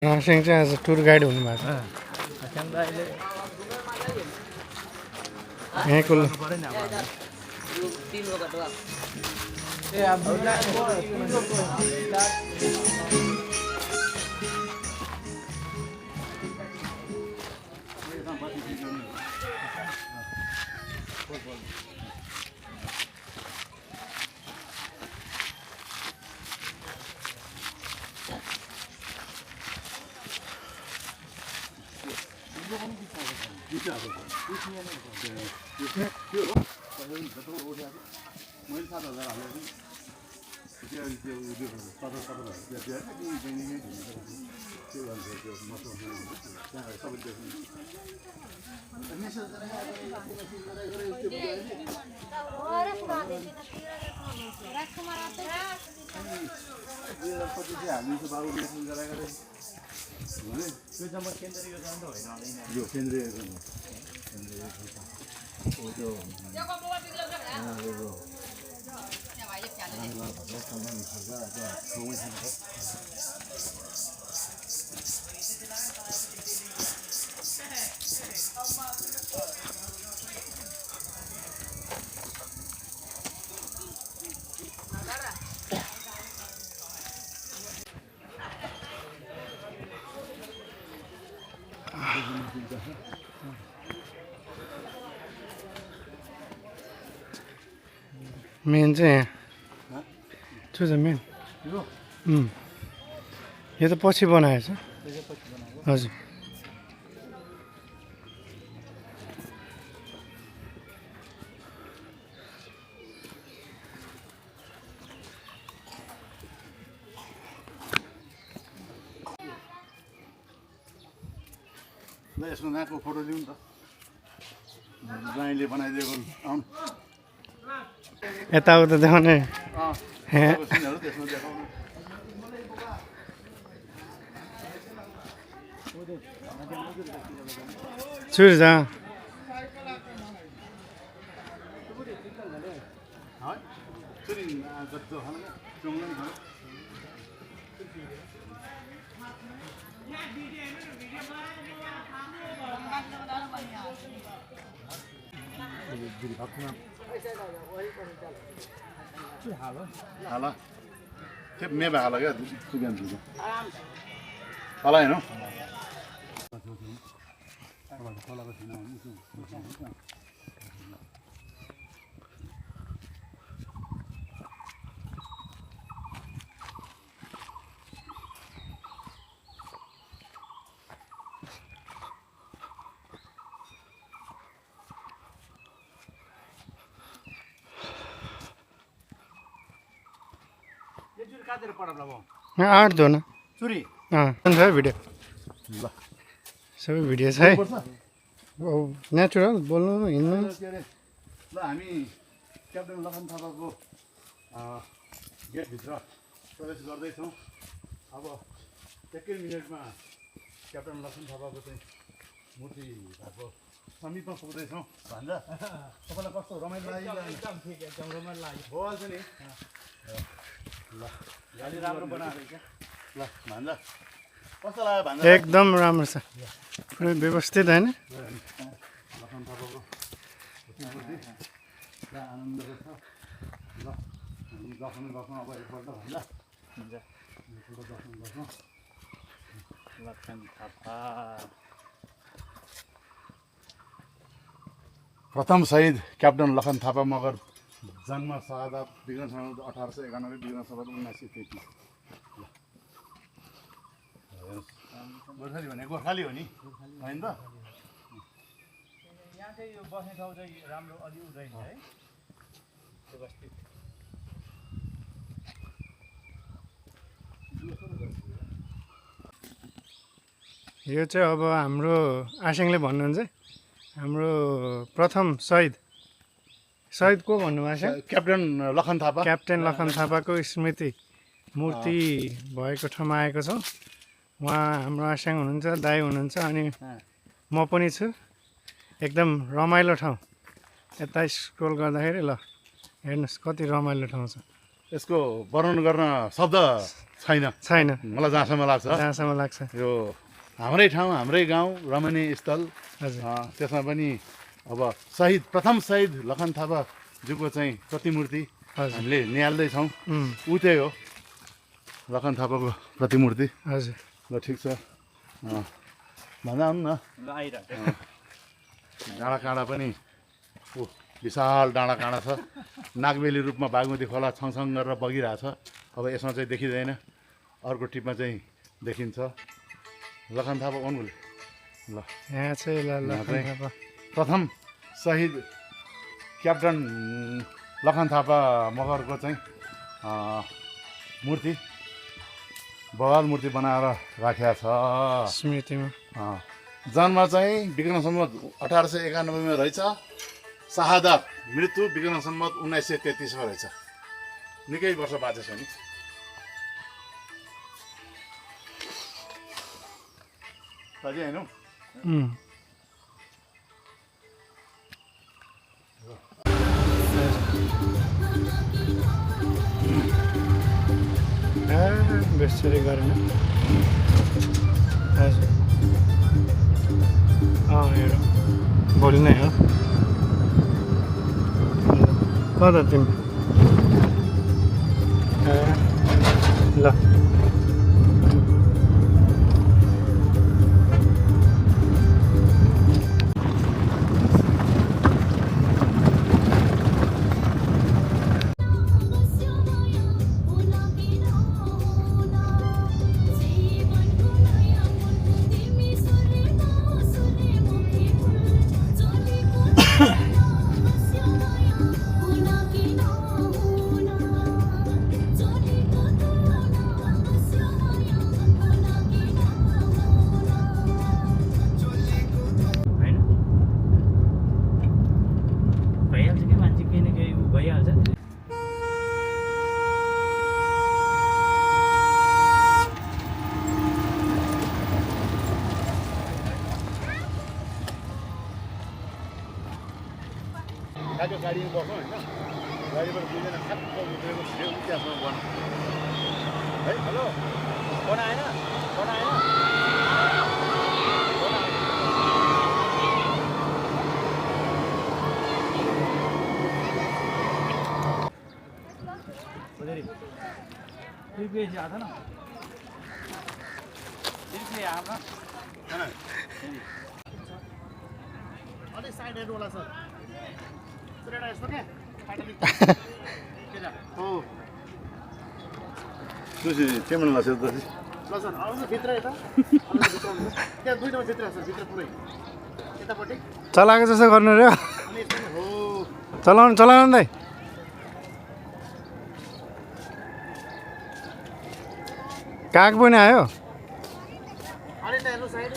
Asking चाहिँ आज tour guide हुनुभएको छ यहाँको मेन चाहिँ यहाँ छ मेन यो त पछि बनाएछ हजुर ल यसको नाकको फोटो लिउँ त ज्वाइँले बनाइदिएको आउनु यताउता देखाउने सिनहरू त्यसमा देखाउनु चुर जहाँ हाला त्यो मेवा हाला क्या सुगान सुगा हाला होइन आठ दो न चुरी छ भिडियो ल सबै भिडियो छ है नेचुरल बोल्नु हिँड्नु ल हामी क्याप्टेन लखन थापाको गेटभित्र प्रवेश गर्दैछौँ अब एकै मिनटमा क्याप्टेन लखन थापाको चाहिँ मूर्ति भएको समीपमा पुग्दैछौँ भान्जा तपाईँलाई कस्तो रमाइलो लाग्यो भइहाल्छ नि ल गाडी राम्रो बनाएको क्या ल भान्जा कस्तो लाग्यो भान्जा एकदम राम्रो छ पुरै व्यवस्थित होइन लखन थापाको मूर्ति पुरा आनन्दको छ ल हामी दर्शन गर्छौँ अब एकपल्ट भान्जा दर्शन गर्छौँ लखन थापा प्रथम शहीद क्याप्टन लखन थापा मगर जन्म शहादत विक्रम सम्वत 1891 विक्रम सम्वत 1933 गोर्खाली भने गोर्खाली हो नि होइन त यहाँ चाहिँ यो बस्ने ठाउँ चाहिँ राम्रो अलि उदैन है व्यवस्थित यो चाहिँ अब हाम्रो आसिङले भन्नुहुन्छ हाम्रो प्रथम शहीद को भन्नुभएको छ क्याप्टन लखन थापा क्याप्टेन लखन थापाको स्मृति मूर्ति भएको ठाउँमा आएको छौँ उहाँ हाम्रो आसिङ हुनुहुन्छ दाई हुनुहुन्छ अनि म पनि छु एकदम रमाइलो ठाउँ यता स्क्रोल गर्दाखेरि ल हेर्नुहोस् कति रमाइलो ठाउँ छ यसको वर्णन गर्न शब्द छैन छैन मलाई जहाँसम्म लाग्छ। जहाँसम्म लाग्छ। यो हाम्रै ठाउँ हाम्रै गाउँ रमणीय स्थल। हजुर त्यसमा पनि अब प्रथम शहीद लखन थापाज्यूको चाहिँ प्रतिमूर्ति हजुर हामीले निहाल्दैछौँ। ऊ त्यही हो लखन थापाको प्रतिमूर्ति। हजुर ल ठिक छ भन्दा हुन् न। ल आइरहेको डाँडाकाँडा पनि विशाल डाँडाकाँडा छ। नागबेली रूपमा बागमती खोला छङछङ गरेर बगिरहेछ। अब यसमा चाहिँ देखिँदैन, अर्को टिपमा चाहिँ देखिन्छ। लखन थापा ओन्गुल ल यहाँ चाहिँ यहाँ चाहिँ प्रथम शहीद क्याप्टन लखन थापा मगरको चाहिँ मूर्ति बवाल मूर्ति बनाएर राखेको छ। स्मृतिमा जन्म चाहिँ विक्रम सम्वत 1891 मा रहेछ। शहादत मृत्यु विक्रम सम्वत 1933 मा रहेछ। निकै वर्ष बाँचेछ नि। साथी होइन हौ? बेसरी गरेन हजुर हेर भोलि नै हो कता तिमी ल ठ्याक्कै गाडीमा बसौँ होइन। गाडीबाट दुईजना ठ्याक्क उब्रेको थियो इतिहासमा बन है। हेलो फोन आएन फोन आएन आता ना अलिक साइड हेर्नु होला सर। यस्तो क्या हो क्यामेरा लाग्छ त ल सर आउनु भित्र यता त्यहाँ दुईवटा चित्र छ भित्र पुरै यतापट्टि चलाएको जस्तो गर्नु रे अनि यस्तो हो चलाउनु चलाउनु दाइ काग पनि आयो अनि त हेर्नु साइड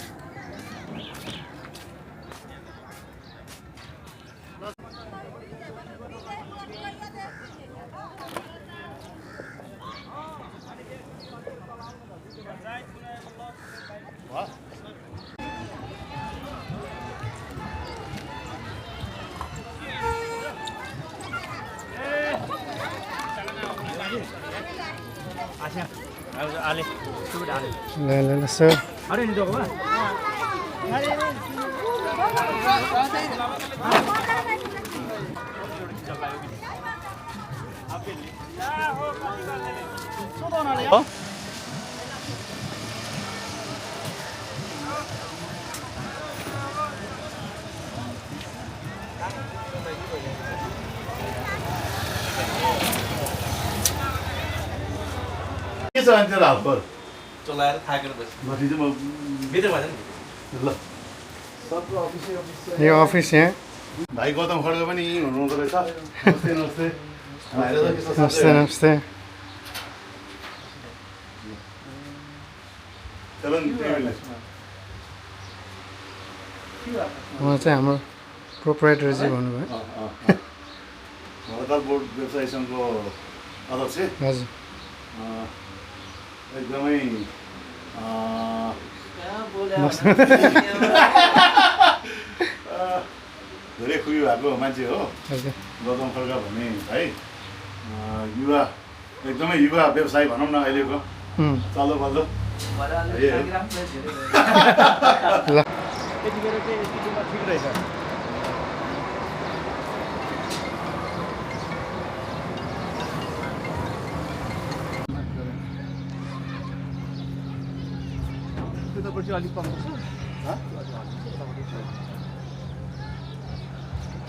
आले सुबह आले ल सर अरे नहीं तो होगा के छ अनि तेरो हालपर चलाएर थाकेर बस माथि चाहिँ म भित्र भएन ल सबको अफिस यो अफिस यहाँ भाइ गौतम खड्का पनि यहीँ हुनुहुँदो रहेछ। नमस्ते नमस्ते भाइले त के छ नमस्ते नमस्ते चलो नि टेबलले उहाँ चाहिँ हाम्रो प्रोप्राइटरजी भन्नुभयो हडताल बोर्ड व्यवसाय सङ्घको अध्यक्ष हजुर एकदमै धेरै खुबी भएको मान्छे हो हजुर गौतम खड्का भन्ने भाइ युवा एकदमै युवा व्यवसायी भनौँ न अहिलेको चल्दो बल्दो ल त्यतिखेर चाहिँ यति गुम्बा ठिक रहेछ त्यतापट्टि अलिक कम छ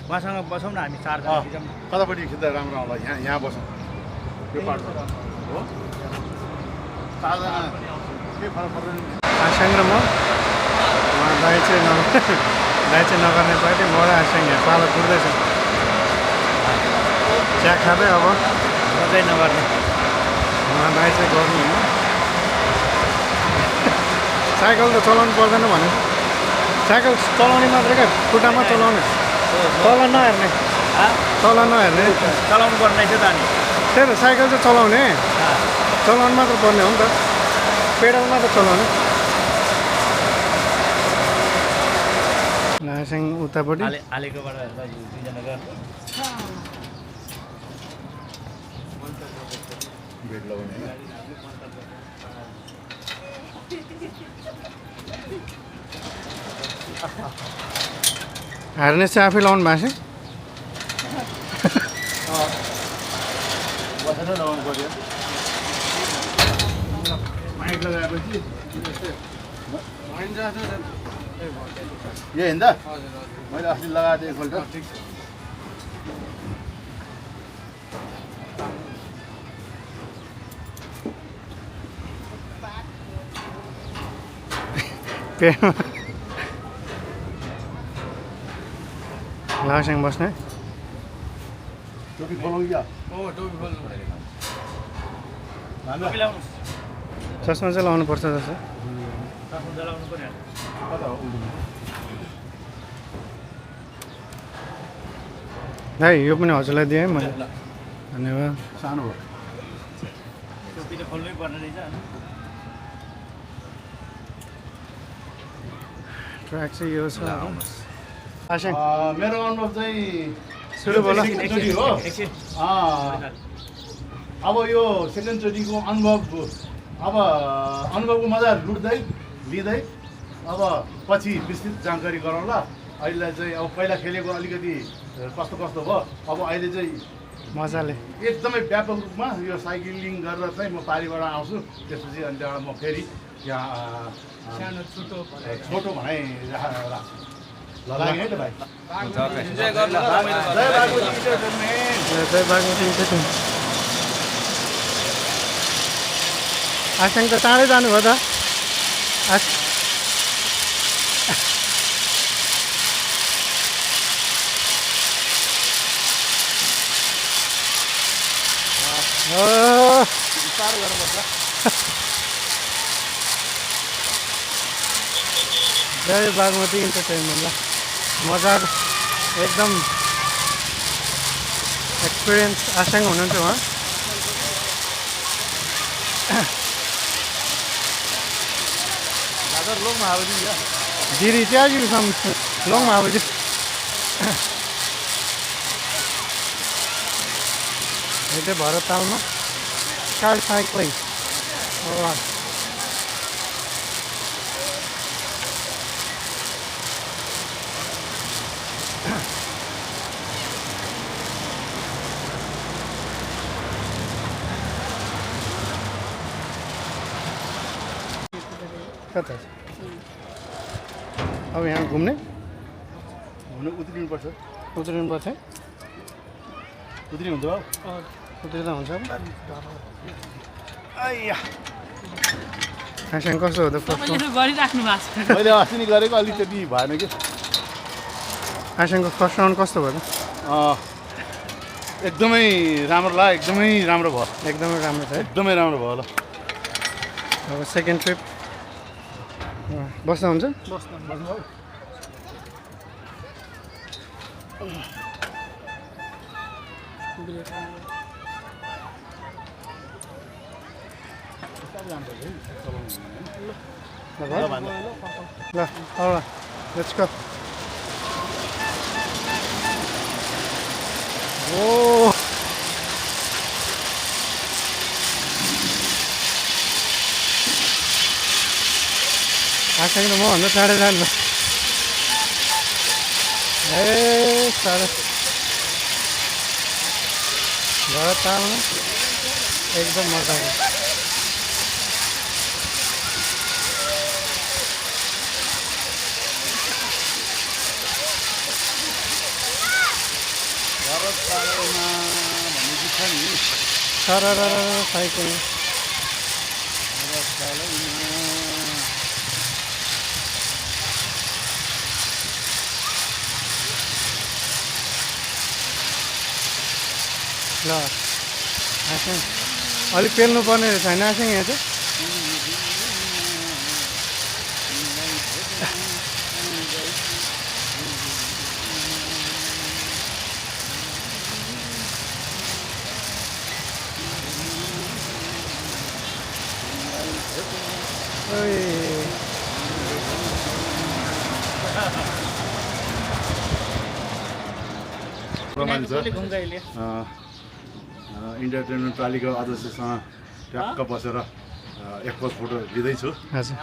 उहाँसँग बसौँ न हामी चारजना खिचौँ न कतापट्टि खिच्दा राम्रो आउला यहाँ बसौँ यो पार्टमा हो चारजना केही फरक पर्दैन आसाङ र म दाइ चाहिँ नगर्ने पहिले म र आसाङ यहाँ पालो कुर्दैछ चिया खाँदै अब मजै नगर्ने दाइ चाहिँ गर्नु होइन साइकल त चलाउनु पर्दैन भने साइकल चलाउने मात्रै क्या खुट्टामा चलाउने तल नहेर्ने चलाउनु पर्ने रहेछ त अनि त्यही त साइकल चाहिँ चलाउने चलाउनु मात्र पर्ने हो नि त पेडल मात्र चलाउने आसाङ उतापट्टि हालेकोबाट दुईजना गएर भेट लगाउने हार्नेस चाहिँ आफै लाउनु भएको छ बसेर लगाउनु पर्यो माइक लगाएपछि यो हिँड्दा मैले अस्ति लगाएको थिएँ एकपल्ट लासाङ बस्ने टोपी खोलौँ क्या चस्मा चाहिँ लाउनु पर्छ जस्तो कता हो भाइ यो पनि हजुरलाई दिएँ है मैले धन्यवाद सानो हो टोपी त खोल्नै पर्ने रहेछ ट्र्याक चाहिँ यो छ आसाङ मेरो अनुभव चाहिँ सुरु बोल सेकेन्डचोटि हो अब यो सेकेन्डचोटिको अनुभव अब अनुभवको मजा लुट्दै लिँदै अब पछि विस्तृत जानकारी गरौँला अहिले चाहिँ अब पहिला खेलेको अलिकति कस्तो कस्तो भयो अब अहिले चाहिँ मजाले एकदमै व्यापक रूपमा यो साइक्लिङ गरेर चाहिँ म पारीबाट आउँछु त्यसपछि अनि त्यहाँबाट म फेरि यहाँ सानो छोटो भनाइ राख्छु ल लाग्यो है त भाइ इन्जोय गर्नु जय बागमती इन्टरटेनमेन्ट। जय बागमती इन्टरटेनमेन्ट। आसाङ त टाढै जानुभयो त जय बागमती इन्टरटेनमेन्ट ल मजाको एकदम एक्सपिरियन्स आसाङ हुनुहुन्छ उहाँ गिरी चाहिँ गिरीसम्म लोङ महाबजी यो चाहिँ भरततालमा कार साइक्लिङ कता अब यहाँ घुम्ने हुनु उत्रिनुपर्छ उत्रिनुपर्छ है उत्रि हुन्छ भाउ उत्रिँदा हुन्छ आसाङ कस्तो हो त फर्स्ट गरिराख्नु भएको छ मैले अस्ति नै गरेको अलिकति भएन कि आसाङको फर्स्ट राउन्ड कस्तो भयो त एकदमै राम्रो लाग्यो एकदमै राम्रो भयो एकदमै राम्रो छ है एकदमै राम्रो भयो ल अब सेकेन्ड ट्रिप बस्दा हुन्छ ल ल लेट्स गो ओ आसँग त मभन्दा चाँडै जानु ए साह्रो भरत तालमा एकदम मजाको भरत तालमा भन्ने गीत छ नि सरर साइकल भरत तालमा ल आसँग अलिक पेल्नु पर्ने रहेछ होइन आसँग यहाँ चाहिँ ओइ रमाइलो छ घुम्छ अहिले इन्टरटेनमेन्ट पालिका अध्यक्षसँग ट्याक्क बसेर एक पोस्ट फोटो लिँदैछु हजुर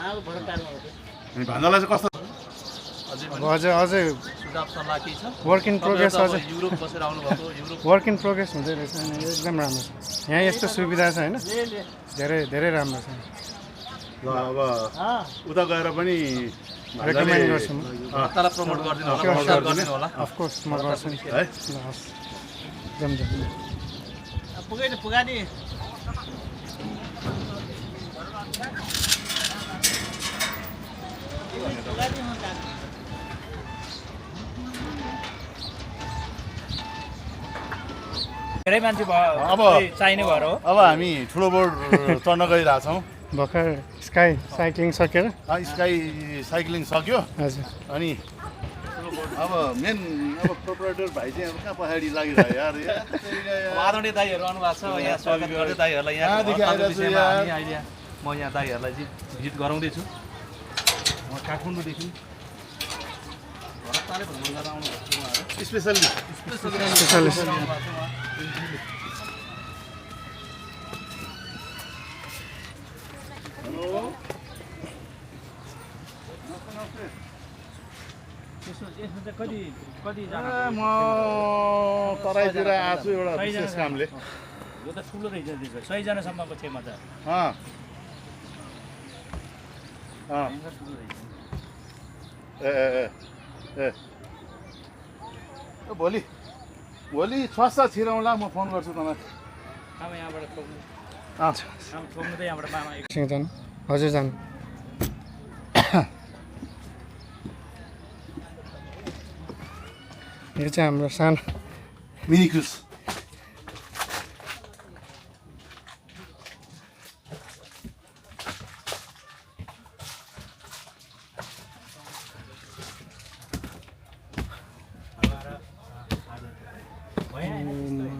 अनि भान्जालाई चाहिँ कस्तो अब अझै सुझाव सल्लाह के छ वर्क इन प्रोग्रेस अझै युरोप बसेर आउनुभएको युरोप वर्क इन प्रोग्रेस हुँदै रहेछ अनि एकदम राम्रो छ यहाँ यस्तो सुविधा छ होइन धेरै धेरै राम्रो छ ल अब उता गएर पनि रेकमेन्ड गर्छु म तल प्रमोट गरिदिनु होला प्रचार गरिदिनु होला अफकोर्स म गर्छु नि है ल हस् जाउँ जाउँ पुगै त पुगा नि धेरै मान्छे भयो अब चाहिने भएर हो अब हामी ठुलो बोर्ड चढ्न गइरहेछौँ भर्खर स्काई साइक्लिङ सकेर स्काई साइक्लिङ सक्यो हजुर अनि अब मेन अब प्रोपराइटर भाइ चाहिँ अब कहाँ पछाडि लागिरह्यो यार आदरणीय दाईहरू आउनु भएको छ यहाँ स्वागत गर्दै दाईहरूलाई यहाँ कहाँदेखि हडतालको आइरहेको छु विषयमा यार? हामी अहिले म यहाँ दाईहरूलाई चाहिँ भिजिट गराउँदैछु म काठमाडौँदेखि भरततालै भ्रमण गरेर आउनु भएको छ उहाँहरू स्पेसल्ली स्पेसलिस्ट आउनु भएको छ उहाँ। यसो यसमा चाहिँ कतिजना म तराईतिर आएको छु एउटा विशेष कामले यो त ठुलो रहेछ त्यसो 100जनासम्मको क्षमता छ अँ अँ ठुलो रहेछ ए ए ए ए भोलि भोलि स्वास्थ्य छिराउँला म फोन गर्छु तपाईँलाई आमा यहाँबाट ठोक्नु अँ आमा ठोक्नु त यहाँबाट मामा एकछिन जानु हजुर जानु यो चाहिँ हाम्रो सानो मिनी क्रुज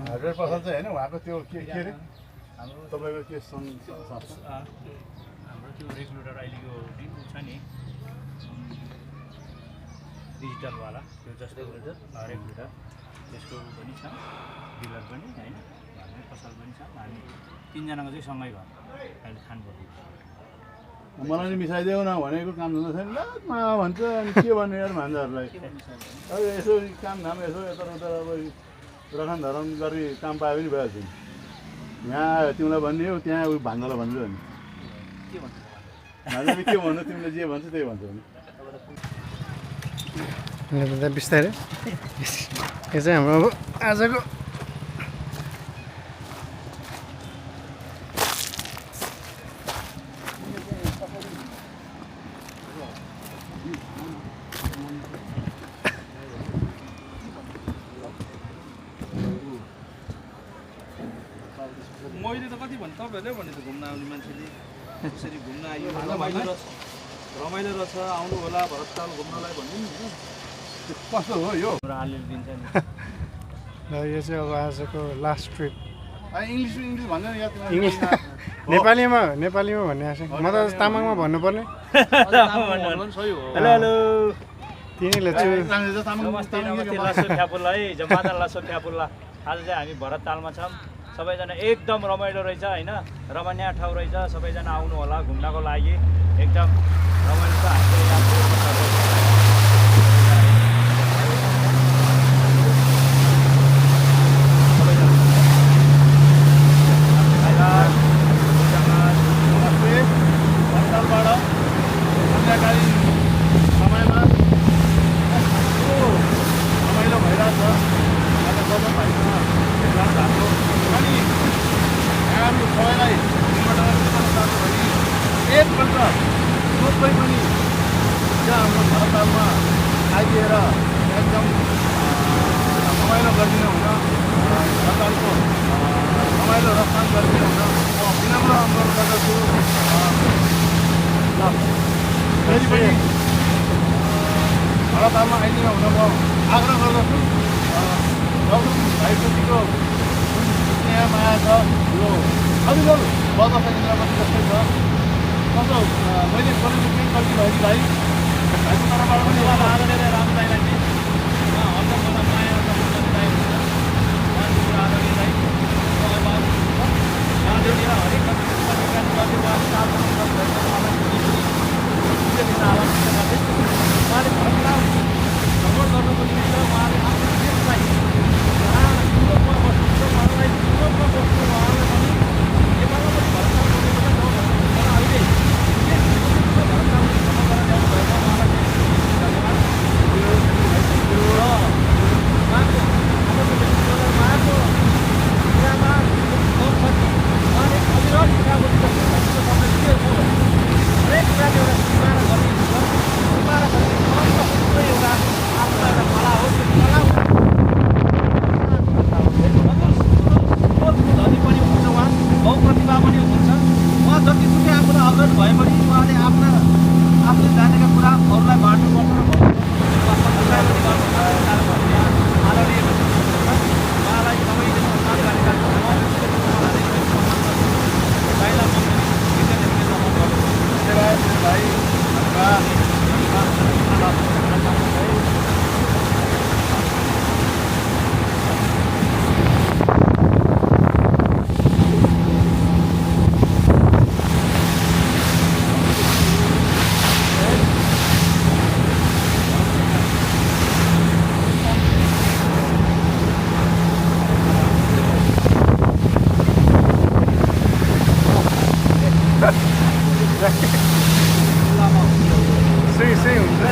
हार्डवेयर पसल चाहिँ होइन उहाँको त्यो के अरे तपाईँको के हाम्रो त्यो रेगुलेटर अहिले यो छ नि डिजिटलवाला त्यो जस्तो रेगुलेटर त्यसको पनि छ डिलर पनि होइन हामी पसल पनि छ हामी तिनजनाको चाहिँ सँगै भयो अहिले खानुपर्छ मलाई नि मिसाइदेऊ न भनेको काम धन्दा छैन ल भन्छ अनि के भन्नु यार भान्जाहरूलाई अब यसो काम धाम यसो यता अब रखन धरन गरी काम पायो पनि भइहाल्छ नि यहाँ तिमीलाई भन्ने हो त्यहाँ उयो भान्जालाई भन्छु भने के भन्छ भान्जाले के भन्नु तिमीले जे भन्छ त्यही भन्छ भने भन्दा बिस्तारै यो चाहिँ हाम्रो अब आजको मैले त कति भन्नु तपाईँहरूले भने त घुम्न आउने मान्छेले यसरी घुम्न आयो रमाइलो रहेछ आउनु होला भरतताल घुम्नलाई भन्नु नि होइन कस्तो हो यो अलिअलि दिन्छ नि र यो चाहिँ अब आजको लास्ट ट्रिप इङ्ग्लिस भन्छ नि याद इङ्ग्लिस नेपालीमा भन्ने आशा म त तामाङमा भन्नुपर्ने सही हो हेलो हेलो तिनीले चाहिँ नमस्ते नमस्ते लासो फ्यापुल्ला है जमादा लासो फ्यापुल्ला आज चाहिँ हामी भरततालमा छौँ सबैजना एकदम रमाइलो रहेछ होइन रमणीय ठाउँ रहेछ सबैजना आउनु होला घुम्नको लागि एकदम रमाइलो छ आइदिएर एकदम रमाइलो गरिदिनु हुन सरकारको रमाइलो रक्षण गरिदिनु हुन म विनम्र अनुरोध गर्दछु। फेरि पनि हडतालमा आइदिनु हुन म आग्रह गर्दछु। गौतम भाइप्रतिको जुन स्नेह माया छ यो अविरल बर्दाश्त इन्द्रपति जस्तै छ। कस्तो मैले गरेको केही गल्ती भयो कि भाइ भाइको तर्फबाट पनि उहाँलाई आदरणीय रामदाईलाई चाहिँ हरदम मलाई माया दाई हुन्छ आदरणीय दाई यहाँदेखि हरेक प्रतिकान गर्ने उहाँले साथ उहाँले भरतलाल भ्रमण गर्नुको निमित्त उहाँले आफ्नो देशलाई युरोपमा बस्नुहुन्छ उहाँलाई युरोपमा बस्नु उहाँले पनि नेपालमा पनि भरतलाल बोलेको छ तर अहिले भरतलाल भ्रमण गरेर ल्याउनु भएको उहाँलाई धन्यवाद। उहाँको उहाँको कुरामा उहाँले अविरल कुराबोली हरेक कुराले एउटा सिमाना गरिदिनुहुन्छ। सिमाना गरिदिनु एउटा आफ्नो एउटा कला हो। त्यो कला धनी पनि हुनुहुन्छ उहाँ बहुप्रतिभा पनि हुनुहुन्छ। उहाँ जतिसुकै आफूलाई अग्रज भए पनि उहाँले आफूले जानेका कुरा अरूलाई बाँड्नुपर्छ र आदरणीय उहाँलाई सबैले सम्मान गरेका भाइ सही हुन्छ।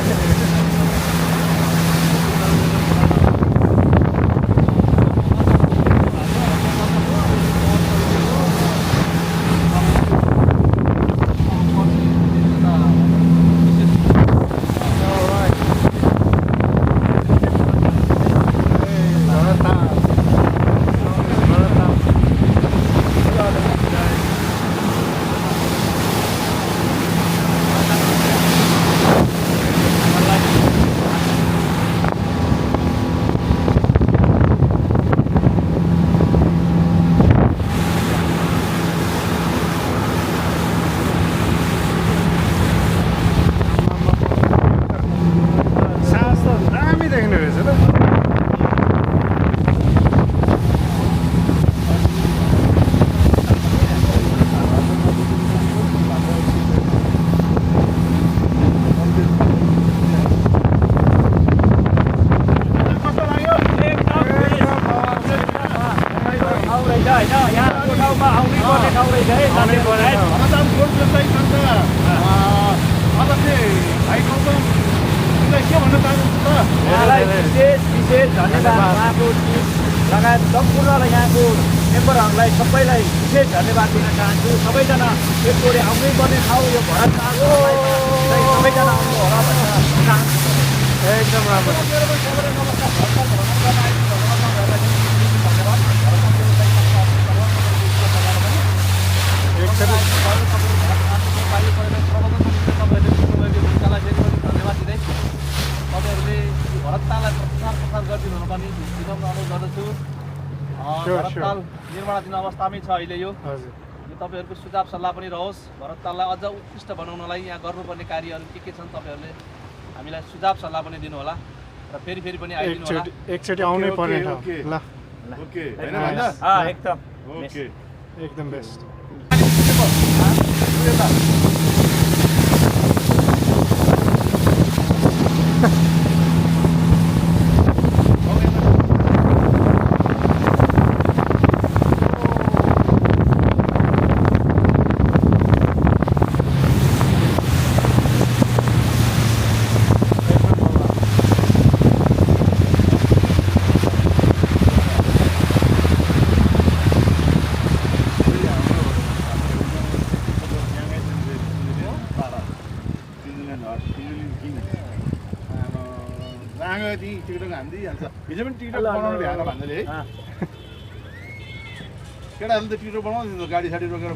विशेष धन्यवाद उहाँको टिम लगायत सम्पूर्ण यहाँको मेम्बरहरूलाई सबैलाई विशेष धन्यवाद दिन चाहन्छु। सबैजना एकचोटि आउनै पर्ने ठाउँ यो भरतलाल सबैजना आउनु होला भन्न चाहन्छु। एकदम राम्रो। धन्यवाद दिँदै तपाईँहरूले भरतलाललाई प्रचार गरिदिनु हुन पनि विनम्र अनुरोध गर्दछु। भरतलाल निर्माणाधीन अवस्थामै छ अहिले यो तपाईँहरूको सुझाव सल्लाह पनि रहोस्। भरतलाललाई अझ उत्कृष्ट बनाउनलाई यहाँ गर्नुपर्ने कार्यहरू के छन् तपाईँहरूले हामीलाई सुझाव सल्लाह पनि दिनु होला र फेरि पनि आइदिनु होला। एकचोटि आउनै पर्ने ठाउँ ल। ओके एकदम ओके एकदम बेस्ट। राँगो त्यहीँ टिकटक हानिदिइहाल्छ हिजो पनि टिकटक बनाउनु भ्याएर भन्दैले है केटाहरूले त टिकटक बनाउँदैन गाडी साडी रोकेर